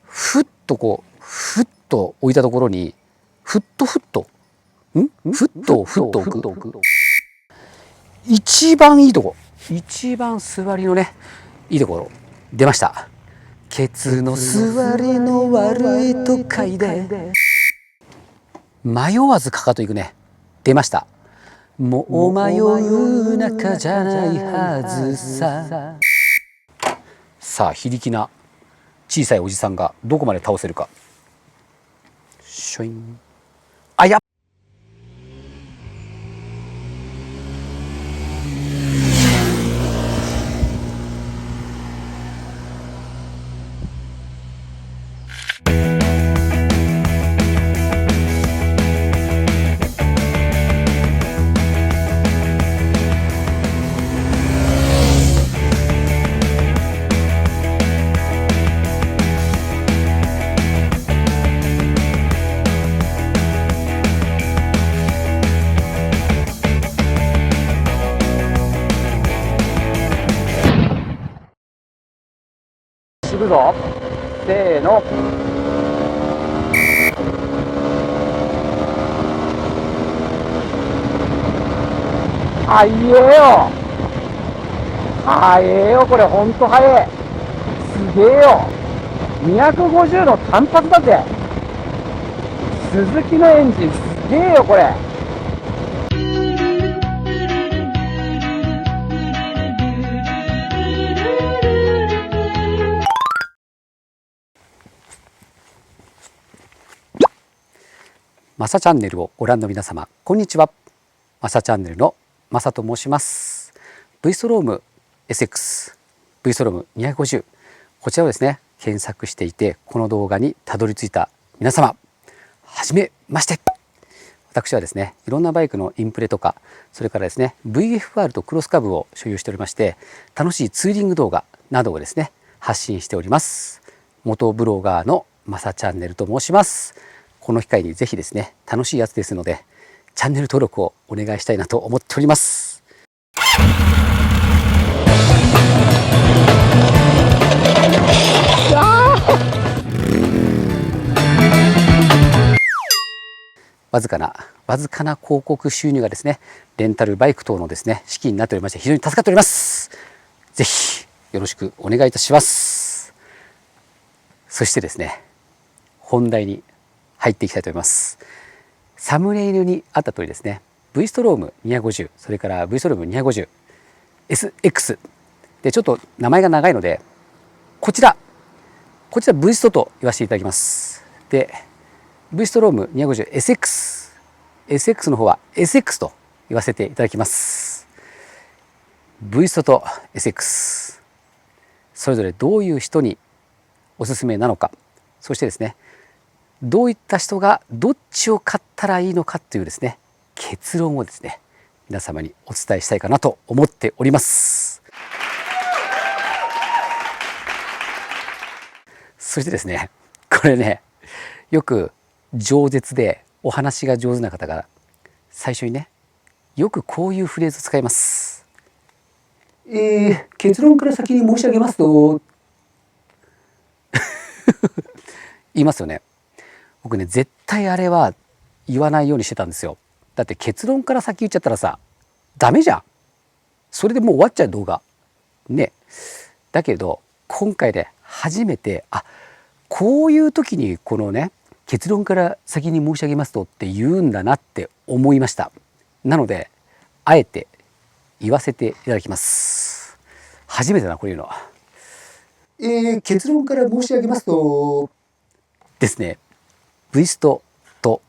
ふっとこうふっと置いたところにふっと置く一番いいとこ、一番座りのねいいところ出ました。ケツの座りの悪いと書いて迷わずかかといくね、出ました。もう迷う中じゃないはずさ。さあ非力な小さいおじさんがどこまで倒せるか。シュイン。あ、やっいくぞ。せーの。あ、いえよ。早えよ、これほんと早え。すげえよ。250の単発だぜ。鈴木のエンジンすげえよ、これ。マサチャンネルをご覧の皆様、こんにちは。マサチャンネルのマサと申します。V ストローム SX、V ストローム250、こちらをですね、検索していて、この動画にたどり着いた皆様、はじめまして。私はですね、いろんなバイクのインプレとか、それからですね、VFR とクロスカブを所有しておりまして、楽しいツーリング動画などをですね、発信しております。元ブロガーのマサチャンネルと申します。この機会にぜひですね、楽しいやつですので、チャンネル登録をお願いしたいなと思っております。わずかな広告収入がですね、レンタルバイク等のですね、資金になっておりまして、非常に助かっております。ぜひよろしくお願いいたします。そしてですね、本題に入っていきたいと思います。サムネイルにあった通りですね、V ストローム250、それから V ストローム 250SX で、ちょっと名前が長いので、こちら V ストと言わせていただきます。で、V ストローム 250SX の方は SX と言わせていただきます。V ストと SX、 それぞれどういう人におすすめなのか、そしてですね、どういった人がどっちを買ったらいいのかというですね、結論をですね、皆様にお伝えしたいかなと思っております。そしてですね、これね、よく饒舌でお話が上手な方が最初にね、よくこういうフレーズを使います。結論から先に申し上げますと言いますよね。僕ね、絶対あれは言わないようにしてたんですよ。だって結論から先言っちゃったらさ、ダメじゃん。それでもう終わっちゃう動画ね。だけど今回で初めて、こういう時にこのね、結論から先に申し上げますとって言うんだなって思いました。なのであえて言わせていただきます。初めてだな、こういうの。結論から申し上げますとですね、V ストと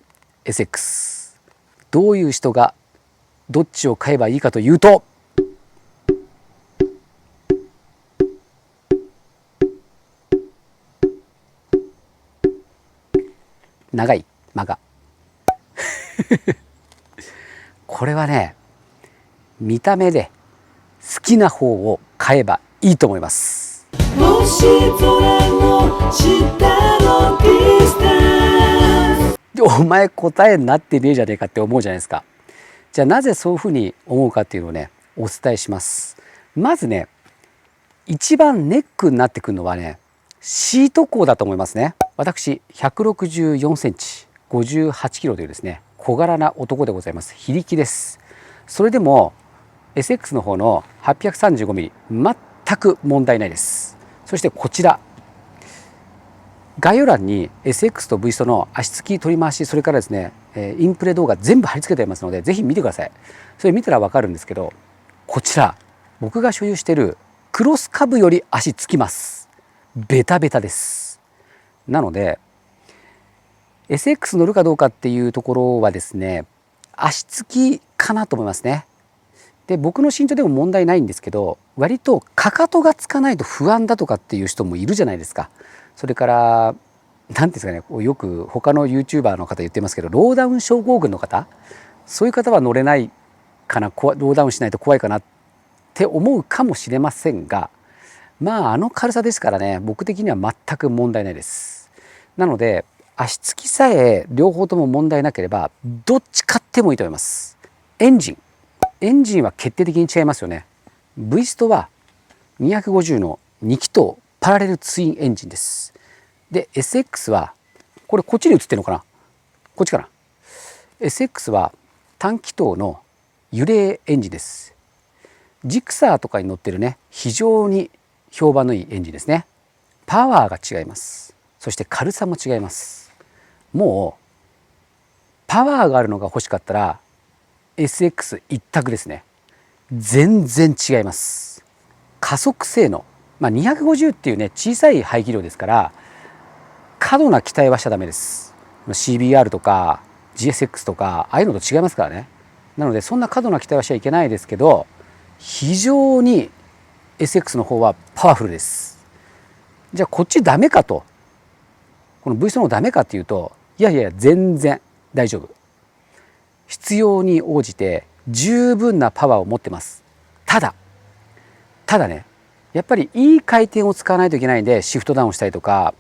SX どういう人がどっちを買えばいいかというと、長い間がこれはね、見た目で好きな方を買えばいいと思います。星空の下のディスタンス、お前答えになってねえじゃねえかって思うじゃないですか。じゃあなぜそういうふうに思うかっていうのをね、お伝えします。まずね、一番ネックになってくるのはね、シート高だと思いますね。私164センチ58キロというですね、小柄な男でございます。非力です。それでも SX の方の 835mm 全く問題ないです。そしてこちら概要欄に SX と V ストの足つき取り回し、それからですねインプレ動画全部貼り付けてありますので、ぜひ見てください。それ見たら分かるんですけど、こちら僕が所有しているクロスカブより足つきます。ベタベタです。なので SX 乗るかどうかっていうところはですね、足つきかなと思いますね。で、僕の身長でも問題ないんですけど、割とかかとがつかないと不安だとかっていう人もいるじゃないですか。それから何ていうんですかね、よく他の YouTuber の方言ってますけど、ローダウン症候群の方、そういう方は乗れないかな、ローダウンしないと怖いかなって思うかもしれませんが、まああの軽さですからね、僕的には全く問題ないです。なので足つきさえ両方とも問題なければどっち買ってもいいと思います。エンジンは決定的に違いますよね。 V ストは250の2気筒パラレルツインエンジンです。で SX はこっちに映ってるのかな、こっちかな。 SX は単気筒の揺れエンジンです。ジクサーとかに乗ってるね、非常に評判のいいエンジンですね。パワーが違います。そして軽さも違います。もうパワーがあるのが欲しかったら SX 一択ですね。全然違います。加速性能、250っていうね小さい排気量ですから、過度な期待はしちゃダメです。 CBR とか GSX とかああいうのと違いますからね。なのでそんな過度な期待はしちゃいけないですけど、非常に SX の方はパワフルです。じゃあこっちダメかと、この V ストのダメかっていうと、いやいや全然大丈夫。必要に応じて十分なパワーを持ってます。ただね、やっぱりいい回転を使わないといけないんで、シフトダウンしたりとか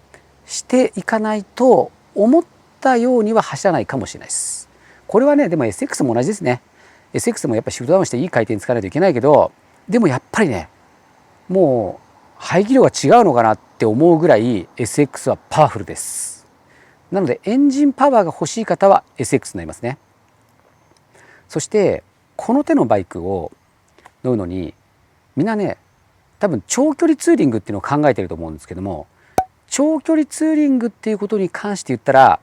していかないと思ったようには走らないかもしれないです。これはね、でも SX も同じですね。 SX もやっぱりシフトダウンしていい回転使わないといけないけど、でもやっぱりね、もう排気量が違うのかなって思うぐらい SX はパワフルです。なのでエンジンパワーが欲しい方は SX になりますね。そしてこの手のバイクを乗るのにみんなね、多分長距離ツーリングっていうのを考えてると思うんですけども、長距離ツーリングっていうことに関して言ったら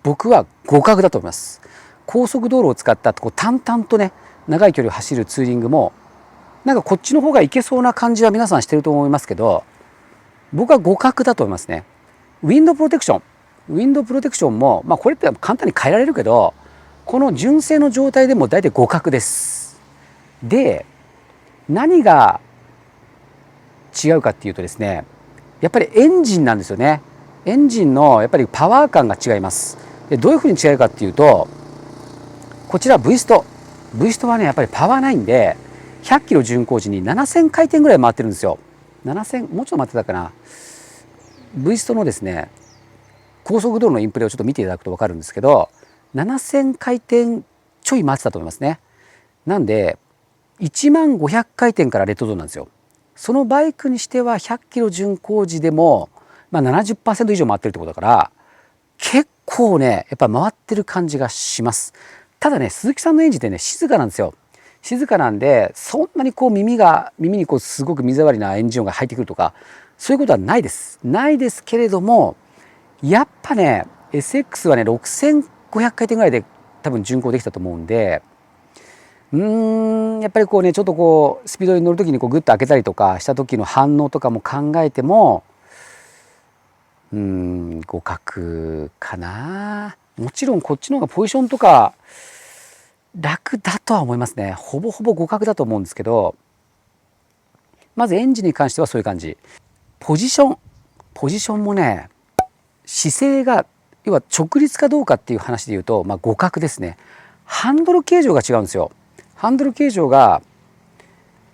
僕は互角だと思います。高速道路を使った淡々とね長い距離を走るツーリングもなんかこっちの方がいけそうな感じは皆さんしてると思いますけど、僕は互角だと思いますね。ウィンドプロテクションも、これって簡単に変えられるけど、この純正の状態でも大体互角です。で、何が違うかっていうとですね、やっぱりエンジンなんですよね。エンジンのやっぱりパワー感が違います。で、どういうふうに違うかっていうと、こちら V ストはねやっぱりパワーないんで、100キロ巡航時に7000回転ぐらい回ってるんですよ。7000、もうちょっと回ってたかな。 V ストのですね高速道路のインプレをちょっと見ていただくと分かるんですけど、7000回転ちょい回ってたと思いますね。なんで10500回転からレッドゾーンなんですよ。そのバイクにしては100キロ巡航時でも、70% 以上回ってるってことだから、結構ねやっぱ回ってる感じがします。ただね、鈴木さんのエンジンってね静かなんですよ。静かなんで、そんなに耳にすごく水回りなエンジン音が入ってくるとかそういうことはないですけれども、やっぱね SX はね6500回転ぐらいで多分巡航できたと思うんで、やっぱりちょっとスピードに乗る時にグッと開けたりとかした時の反応とかも考えても、互角かな。もちろんこっちの方がポジションとか楽だとは思いますね。ほぼほぼ互角だと思うんですけど、まずエンジンに関してはそういう感じ。ポジションもね、姿勢が要は直立かどうかっていう話で言うと、互角ですね。ハンドル形状が違うんですよ。ハンドル形状が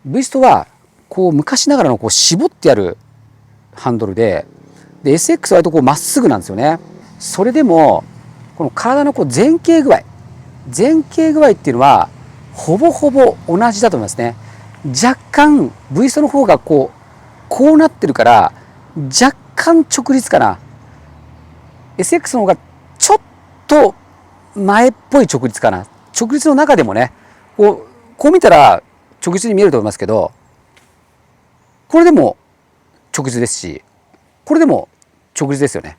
V ストはこう昔ながらのこう絞ってやるハンドルで、SX は割とこうまっすぐなんですよね。それでもこの体のこう前傾具合っていうのはほぼほぼ同じだと思いますね。若干 V ストの方がこうなってるから若干直立かな。SX の方がちょっと前っぽい直立かな。直立の中でもね、こう見たら直立に見えると思いますけど、これでも直立ですし、これでも直立ですよね。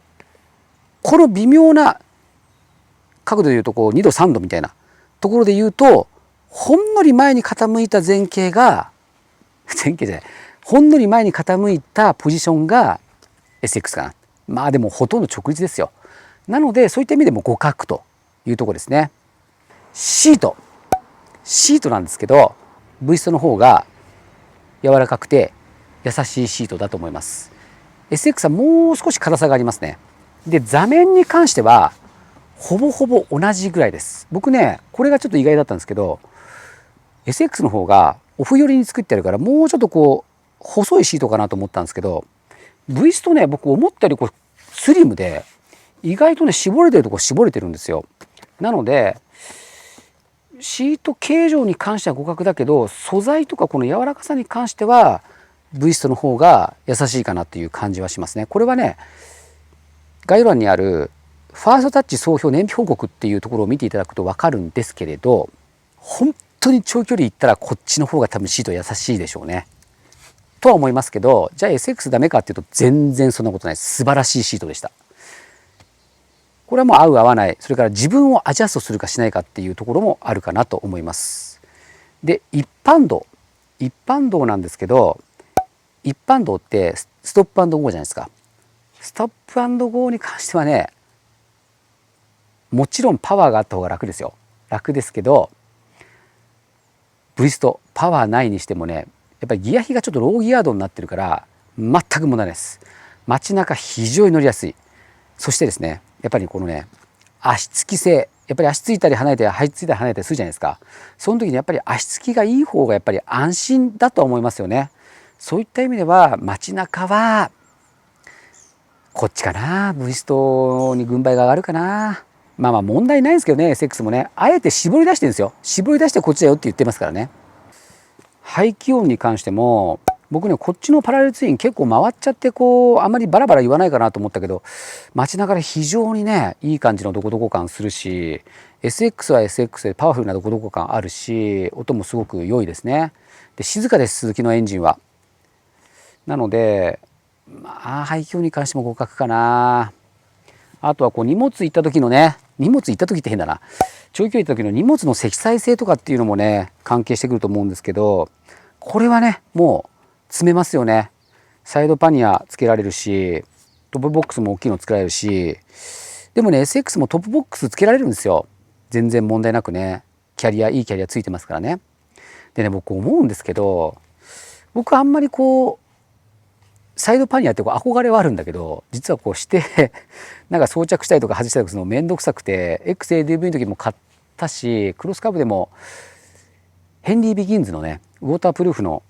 この微妙な角度でいうとこう2度3度みたいなところで言うと、ほんのり前に傾いた前傾じゃない、ほんのり前に傾いたポジションが SX かな。でもほとんど直立ですよ。なのでそういった意味でも互角というところですね。シートなんですけど、 V ストの方が柔らかくて優しいシートだと思います。 SX はもう少し硬さがありますね。で座面に関してはほぼほぼ同じぐらいです。僕ね、これがちょっと意外だったんですけど、 SX の方がオフ寄りに作ってあるからもうちょっとこう細いシートかなと思ったんですけど、 V ストね、僕思ったよりこうスリムで意外とね絞れてるとこ絞れてるんですよ。なのでシート形状に関しては互角だけど、素材とかこの柔らかさに関しては V ストの方が優しいかなっていう感じはしますね。これはね、概要欄にあるファーストタッチ総評燃費報告っていうところを見ていただくと分かるんですけれど、本当に長距離行ったらこっちの方が多分シート優しいでしょうねとは思いますけど、じゃあ SX ダメかっていうと全然そんなことない。素晴らしいシートでした。これはもう合う合わない、それから自分をアジャストするかしないかっていうところもあるかなと思います。で一般道なんですけど、一般道ってストップ&ゴーじゃないですか。ストップ&ゴーに関してはね、もちろんパワーがあった方が楽ですよ。楽ですけど V ストパワーないにしてもね、やっぱりギア比がちょっとローギアードになってるから全く問題ないです。街中非常に乗りやすい。そしてですね、やっぱりこのね足つき性、やっぱり足ついたり離れて足ついたり離れたりするじゃないですか。その時にやっぱり足つきがいい方がやっぱり安心だと思いますよね。そういった意味では街中はこっちかな。 V ストに軍配が上がるかな。問題ないんですけどね、 SX もねあえて絞り出してるんですよ。絞り出してこっちだよって言ってますからね。排気音に関しても僕ね、こっちのパラレルツイン結構回っちゃってこうあんまりバラバラ言わないかなと思ったけど、街中で非常にねいい感じのドコドコ感するし、 SX は SX でパワフルなドコドコ感あるし、音もすごく良いですね。で静かです、鈴木のエンジンは。なので排気音に関しても互角かな。あとはこう荷物行った時のね、荷物行った時って変だな、長距離行った時の荷物の積載性とかっていうのもね関係してくると思うんですけど、これはねもう詰めますよね。サイドパニアつけられるし、トップボックスも大きいのつけられるし、でもね SX もトップボックスつけられるんですよ。全然問題なくね、いいキャリアついてますからね。でね、僕思うんですけど、僕あんまりこうサイドパニアってこう憧れはあるんだけど、実はこうしてなんか装着したりとか外したりとかするの面倒くさくて、 XADV の時も買ったし、クロスカブでもヘンリー・ビギンズのねウォータープルーフの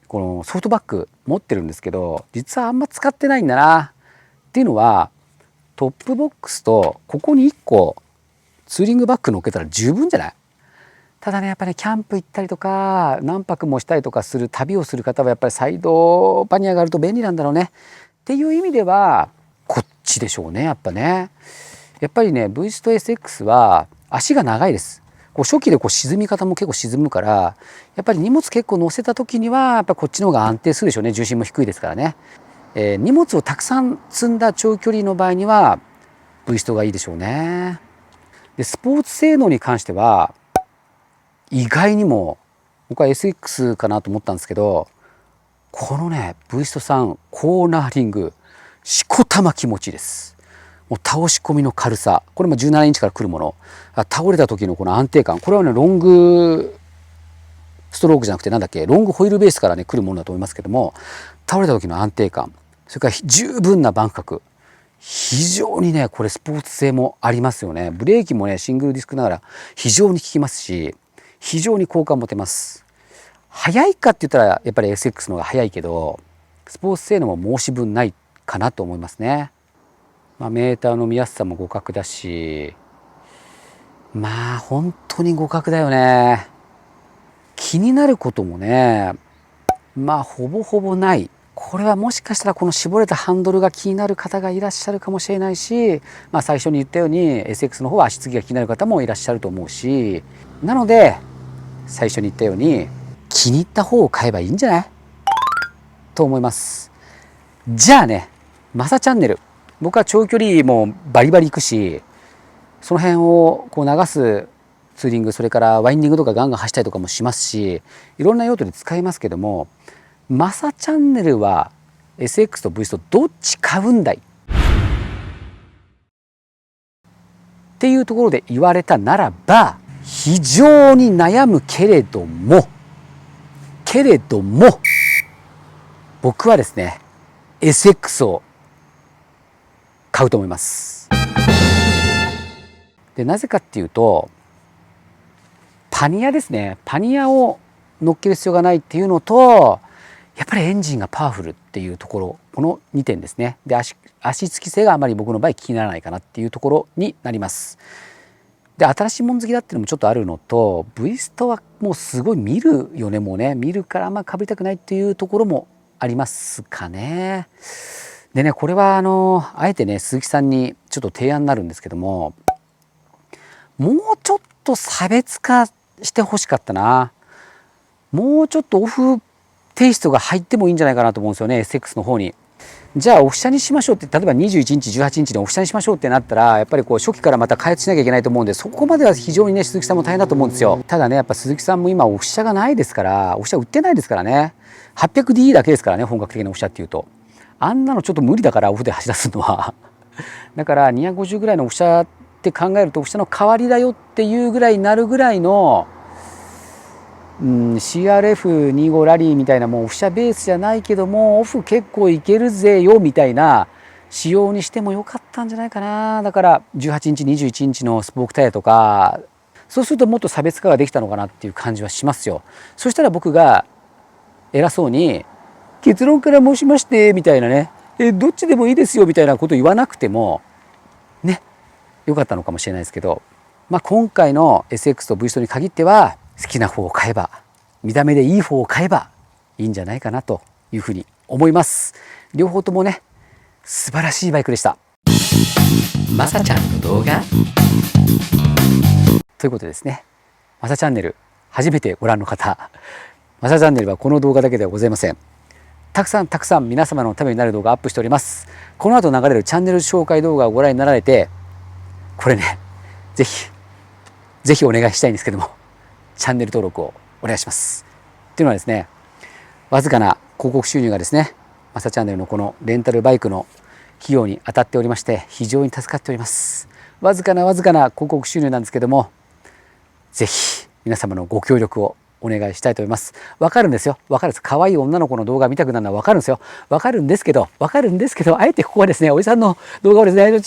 このソフトバッグ持ってるんですけど、実はあんま使ってないんだな。っていうのはトップボックスとここに1個ツーリングバッグ乗っけたら十分じゃない？ただねやっぱり、ね、キャンプ行ったりとか何泊もしたりとかする旅をする方はやっぱりサイドパニアがあると便利なんだろうねっていう意味ではこっちでしょうね。やっぱね、やっぱりね V スト SX は足が長いです。こう初期でこう沈み方も結構沈むから、やっぱり荷物結構乗せた時にはやっぱこっちの方が安定するでしょうね。重心も低いですからね。荷物をたくさん積んだ長距離の場合には V ストがいいでしょうね。でスポーツ性能に関しては意外にも僕は SX かなと思ったんですけど、このね V ストさんコーナーリングしこたま気持ちいいです。もう倒し込みの軽さ、これも17インチから来るもの、倒れた時のこの安定感、これはねロングストロークじゃなくてなんだっけ、ロングホイールベースからね来るものだと思いますけども、倒れた時の安定感、それから十分なバンク角、非常にねこれスポーツ性もありますよね。ブレーキもねシングルディスクながら非常に効きますし、非常に好感持てます。速いかって言ったらやっぱり SX の方が速いけど、スポーツ性能も申し分ないかなと思いますね。メーターの見やすさも互角だし、本当に互角だよね。気になることもねほぼほぼない。これはもしかしたらこの絞れたハンドルが気になる方がいらっしゃるかもしれないし、最初に言ったように SX の方は足継ぎが気になる方もいらっしゃると思うし、なので最初に言ったように気に入った方を買えばいいんじゃないと思います。じゃあね、マサチャンネル、僕は長距離もバリバリ行くし、その辺をこう流すツーリング、それからワインディングとかガンガン走ったりとかもしますし、いろんな用途で使いますけども、マサチャンネルは SX と V ストどっち買うんだいっていうところで言われたならば、非常に悩むけれども僕はですね SX を買うと思います。でなぜかっていうと、パニアですね、パニアを乗っける必要がないっていうのと、やっぱりエンジンがパワフルっていうところ、この2点ですね。で足つき性があまり僕の場合気にならないかなっていうところになります。で新しいもの好きだっていうのもちょっとあるのと、 V ストはもうすごい見るよね、もうね見るからかぶりたくないっていうところもありますかね。でね、これはあえてね鈴木さんにちょっと提案になるんですけども、もうちょっと差別化してほしかったな。もうちょっとオフテイストが入ってもいいんじゃないかなと思うんですよね、 SX の方に。じゃあオフ車にしましょうって、例えば21インチ18インチのオフ車にしましょうってなったら、やっぱりこう初期からまた開発しなきゃいけないと思うんで、そこまでは非常にね鈴木さんも大変だと思うんですよ。ただねやっぱ鈴木さんも今オフ車がないですから、オフ車売ってないですからね。 800D だけですからね、本格的なオフ車っていうと。あんなのちょっと無理だから、オフで走らすのはだから250ぐらいのオフ車って考えると、オフ車の代わりだよっていうぐらいになるぐらいのCRF25 ラリーみたいな、もうオフ車ベースじゃないけどもオフ結構いけるぜよみたいな仕様にしてもよかったんじゃないかな。だから18インチ21インチのスポークタイヤとか、そうするともっと差別化ができたのかなっていう感じはしますよ。そしたら僕が偉そうに結論から申しましてみたいなね、どっちでもいいですよみたいなこと言わなくてもねよかったのかもしれないですけど、今回の SX と V ストに限っては好きな方を買えば、見た目でいい方を買えばいいんじゃないかなというふうに思います。両方ともね素晴らしいバイクでした。まさちゃんの動画ということでですね、まさチャンネル初めてご覧の方、まさチャンネルはこの動画だけではございません。たくさん皆様のためになる動画アップしております。この後流れるチャンネル紹介動画をご覧になられて、これねぜひお願いしたいんですけども、チャンネル登録をお願いします。っていうのはですね、わずかな広告収入がですね、マサチャンネルのこのレンタルバイクの費用に当たっておりまして、非常に助かっております。わずかな広告収入なんですけども、ぜひ皆様のご協力をお願いしたいと思います。わかるんですよ、わかるんです。可愛い女の子の動画見たくなるのはわかるんですよ。わかるんですけど、あえてここはですね、おじさんの動画をですね